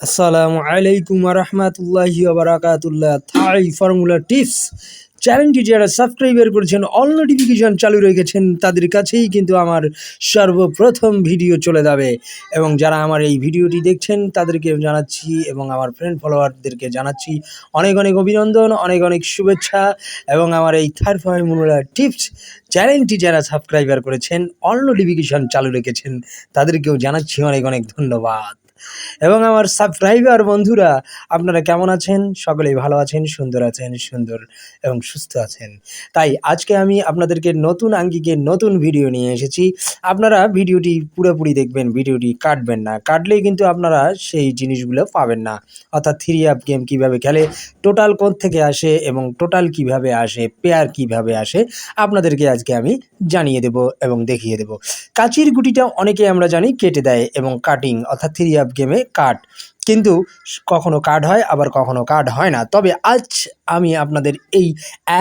আসসালামু আলাইকুম রহমতুল্লাহি বারাকাতুল্লাহ। থাই ফর্মুলা টিপস চ্যানেলটি যারা সাবস্ক্রাইবার করেছেন, অল নোটিফিকেশন চালু রেখেছেন, তাদের কাছেই কিন্তু আমার সর্বপ্রথম ভিডিও চলে যাবে। এবং যারা আমার এই ভিডিওটি দেখছেন তাদেরকে জানাচ্ছি এবং আমার ফ্রেন্ড ফলোয়ারদেরকে জানাচ্ছি অনেক অনেক অভিনন্দন, অনেক অনেক শুভেচ্ছা। এবং আমার এই থাই ফর্মুলা টিপস চ্যানেলটি যারা সাবস্ক্রাইবার করেছেন, অল নোটিফিকেশন চালু রেখেছেন, তাদেরকেও জানাচ্ছি অনেক অনেক ধন্যবাদ। এবং আমার সাবস্ক্রাইবার বন্ধুরা, আপনারা কেমন আছেন? সকলেই ভালো আছেন, সুন্দর আছেন, সুন্দর এবং সুস্থ আছেন। তাই আজকে আমি আপনাদেরকে নতুন আঙ্গিকে নতুন ভিডিও নিয়ে এসেছি। আপনারা ভিডিওটি পুরোপুরি দেখবেন, ভিডিওটি কাটবেন না, কাটলেই কিন্তু আপনারা সেই জিনিসগুলো পাবেন না। অর্থাৎ 3 গেম কীভাবে খেলে, টোটাল কোথা থেকে আসে এবং টোটাল কিভাবে আসে, পেয়ার কিভাবে আসে, আপনাদেরকে আজকে আমি জানিয়ে দেব এবং দেখিয়ে দেব। কাচির গুটিটা অনেকে আমরা জানি কেটে দেয় এবং কাটিং অর্থাৎ 3 গেমে কাট, কিন্তু কখনো কাট হয় আবার কখনো কাট হয় না। তবে আজ আমি আপনাদের এই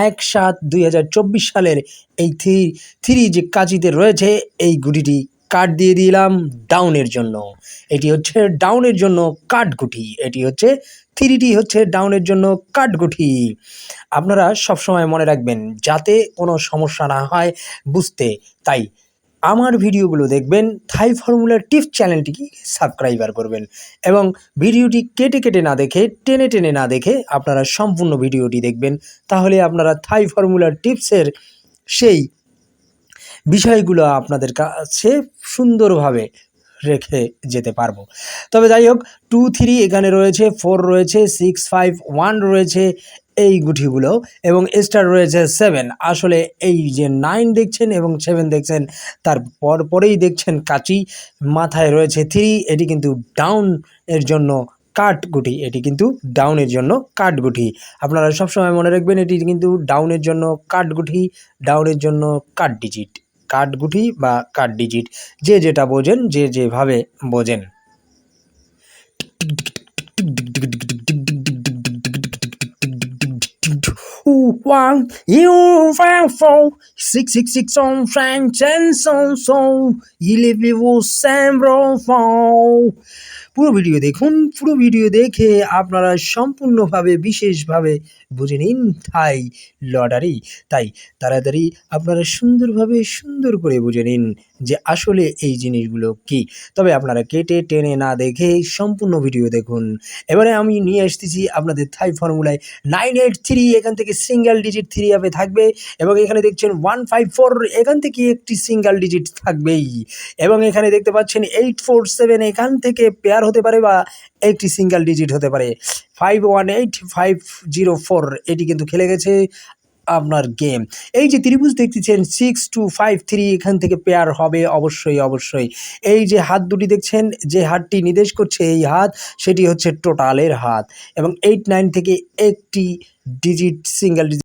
1/7/2024 সালের এই থ্রি যে কাচিতে রয়েছে, এই গুটিটি কাট দিয়ে দিলাম ডাউনের জন্য। এটি হচ্ছে ডাউনের জন্য কাট গুটি, এটি হচ্ছে থ্রিটি হচ্ছে ডাউনের জন্য কাট গুটি। আপনারা সবসময় মনে রাখবেন যাতে কোনো সমস্যা না হয় বুঝতে। তাই আমার ভিডিওগুলো দেখবেন, থাই ফর্মুলা টিপস চ্যানেলটিকে সাবস্ক্রাইবার করবেন এবং ভিডিওটি কেটে কেটে না দেখে, টেনে টেনে না দেখে আপনারা সম্পূর্ণ ভিডিওটি দেখবেন। তাহলে আপনারা থাই ফর্মুলা টিপসের সেই বিষয়গুলো আপনাদের কাছে সুন্দরভাবে রেখে যেতে পারবো। তবে যাই হোক, 2 3 এখানে রয়েছে, 4 রয়েছে, 6 5 1 রয়েছে এই গুটিগুলো, এবং স্টার রয়েছে 7। আসলে এই যে 9 দেখছেন এবং 7 দেখছেন, তার পরেই দেখছেন কাচি, মাথায় রয়েছে 3, এটি কিন্তু ডাউন এর জন্য কাট গুটি, এটি কিন্তু ডাউনের জন্য কাট গুটি। আপনারা সবসময় মনে রাখবেন এটি কিন্তু ডাউনের জন্য কাট গুটি, ডাউনের জন্য কাট ডিজিট, কাট গুটি বা কাট ডিজিট, যে যেটা বোঝেন, যে যেভাবে বোঝেন। One, you, 5 4 6 6 6 on French and so il est vivo sembro fond। পুরো ভিডিও দেখুন, পুরো ভিডিও দেখে আপনারা সম্পূর্ণভাবে বিশেষভাবে বুঝে নিন থাই লটারি। তাই তাড়াতাড়ি আপনারা সুন্দরভাবে সুন্দর করে বুঝে নিন যে আসলে এই জিনিসগুলো কি। তবে আপনারা কেটে টেনে না দেখে সম্পূর্ণ ভিডিও দেখুন। এবারে আমি নিয়ে আসতেছি আপনাদের থাই ফর্মুলায় 983, এখান থেকে সিঙ্গেল ডিজিট 3 অ্যাপে থাকবে, এবং এখানে দেখছেন 154, এখান থেকে একটি সিঙ্গেল ডিজিট থাকবেই, এবং এখানে দেখতে পাচ্ছেন 847, এখান থেকে পেয়ার হতে পারে বা একটি সিঙ্গেল ডিজিট হতে পারে। 518504 এটি কিন্তু খেলে গেছে আপনার গেম। এই যে ত্রিভুজ দেখতেছেন 6253, এখান থেকে পেয়ার হবে অবশ্যই অবশ্যই। এই যে হাত দুটি দেখছেন, যে হাতটি নির্দেশ করছে এই হাত, সেটি হচ্ছে টোটালের হাত, এবং 89 থেকে একটি ডিজিট সিঙ্গেল ডিজিট